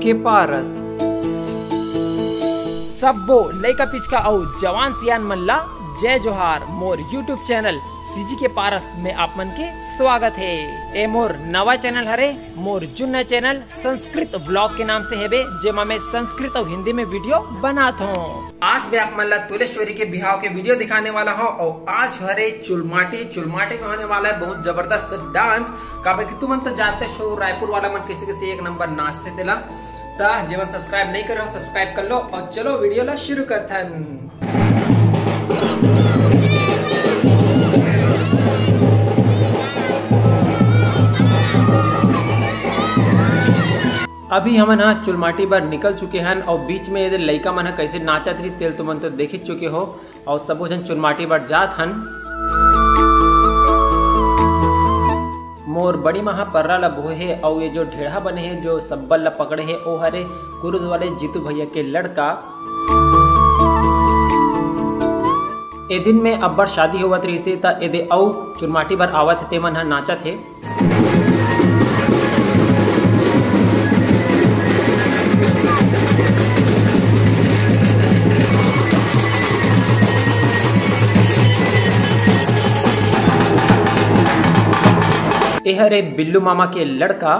के पारस। सबो लइका पिचका और जवान सियान मन ला जय जोहार। मोर यूट्यूब चैनल सीजी के पारस में आप मन के स्वागत है। ए मोर नवा चैनल हरे। मोर जुन्ना चैनल संस्कृत व्लॉग के नाम से हेबे, जेमा मैं संस्कृत और हिंदी में वीडियो बनाता हूँ। आज मैं आप मन ला तुलेश्वरी के बिहाव के वीडियो दिखाने वाला हूँ। और आज हरे चुलमाटी में होने वाला है बहुत जबरदस्त डांस। काबर की तुम तो जानते हो रायपुर वाला मन कैसे एक नंबर नाचते तेला। जेवन सब्सक्राइब नहीं करो सब्सक्राइब कर लो और चलो वीडियो ला शुरू करते हैं। अभी हमन हा चुलमाटी बार निकल चुके हैं और बीच में ये लइका मन कैसे नाचत रही तेल तुमन तो देख चुके हो। और सबो जन चुलमाटी बार जात हन। मोर बड़ी महा पर्रा ला बोहे है और ये जो ढेढ़ा बने है जो सब्बल ला पकड़े है ओ हरे कुरुद वाले जीतू भैया के लड़का। ए दिन में अब्बर शादी होवत रही से ता एदे औ चुलमाटी बार आवत ते मन हा नाचत है। ए हरे बिल्लू मामा के लड़का।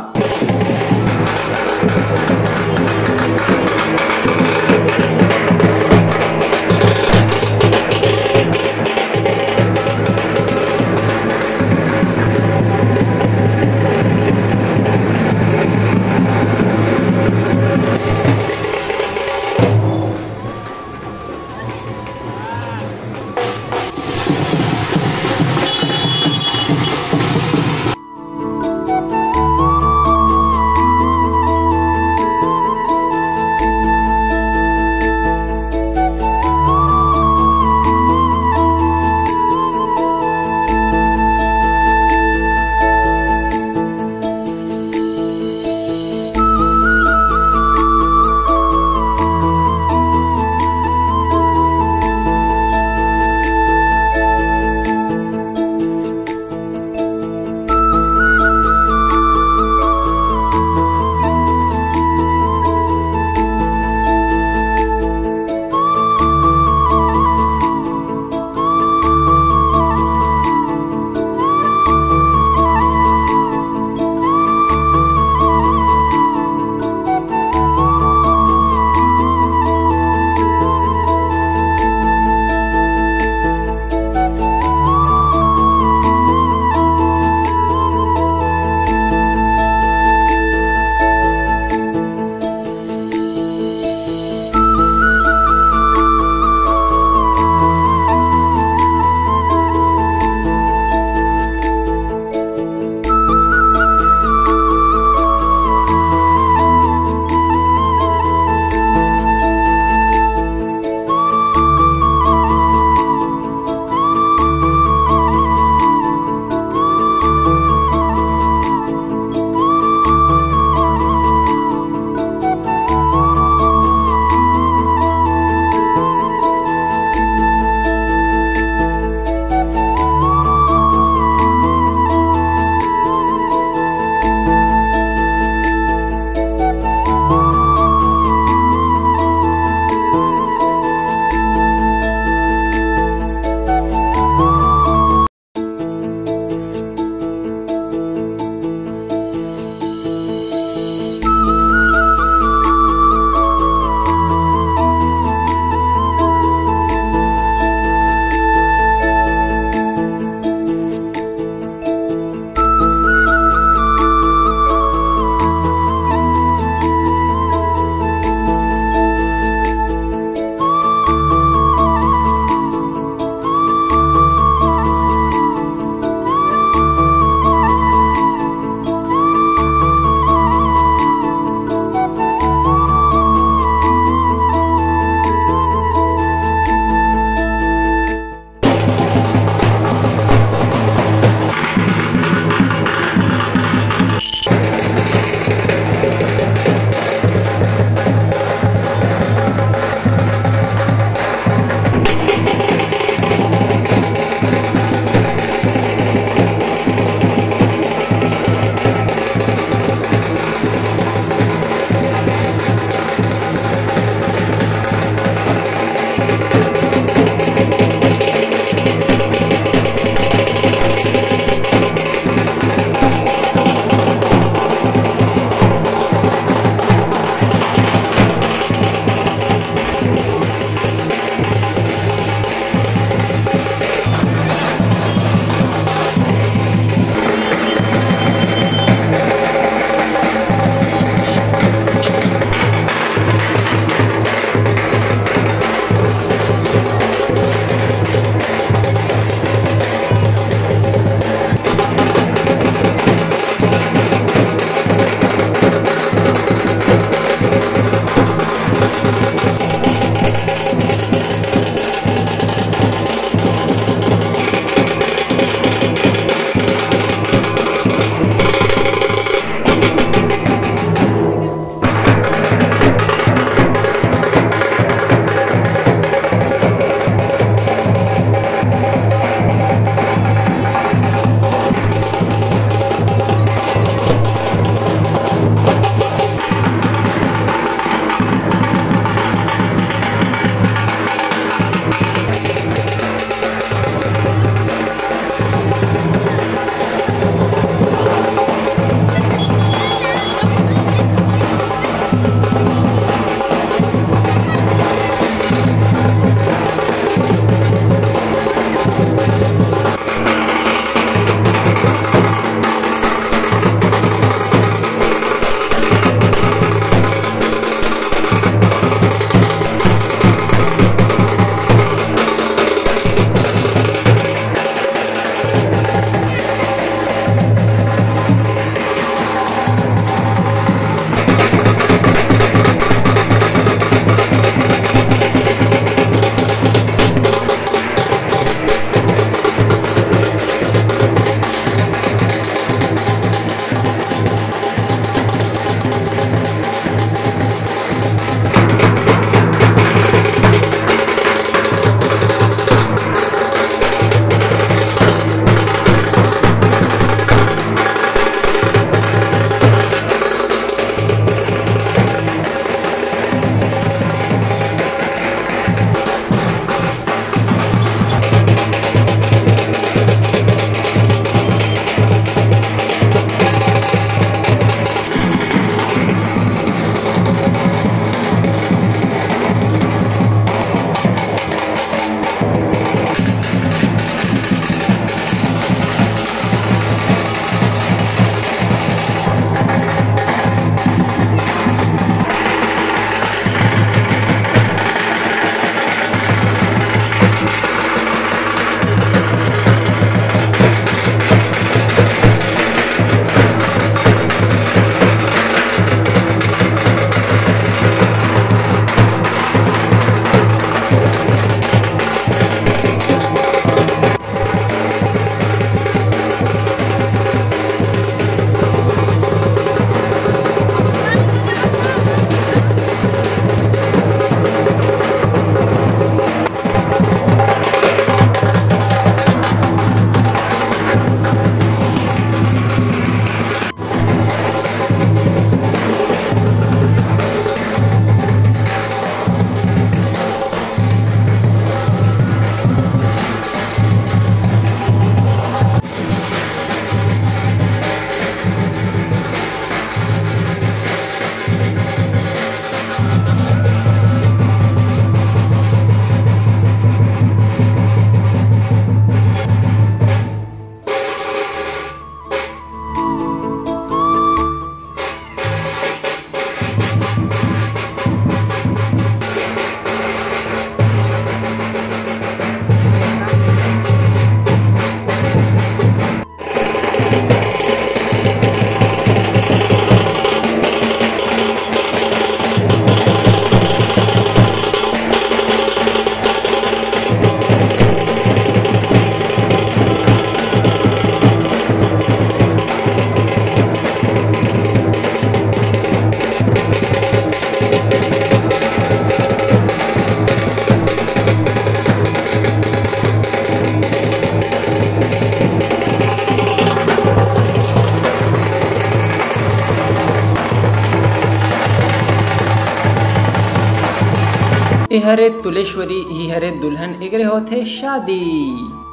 ए हरे तुलेश्वरी ही हरे दुल्हन एकरे होथे शादी।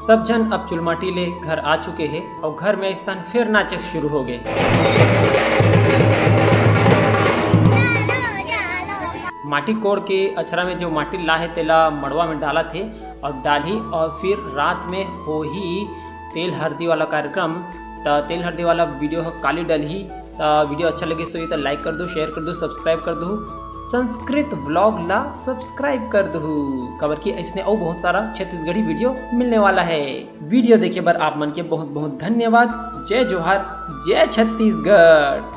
सब जन अब चुलमाटी ले घर आ चुके हैं और घर में स्थान फिर नाचक शुरू हो गए। माटी कोड़ के अछरा में जो माटी ला है तेला मड़वा में डाला थे और डाली और फिर रात में हो ही तेल हल्दी वाला कार्यक्रम। तो तेल हल्दी वाला वीडियो काली डली। तो वीडियो अच्छा लगे सो तो लाइक कर दो, शेयर कर दो, सब्सक्राइब कर दो, संस्कृत ब्लॉग ला सब्सक्राइब कर दो। खबर की इसने और बहुत सारा छत्तीसगढ़ी वीडियो मिलने वाला है। वीडियो देखे बर आप मन के बहुत बहुत धन्यवाद। जय जोहार, जय छत्तीसगढ़।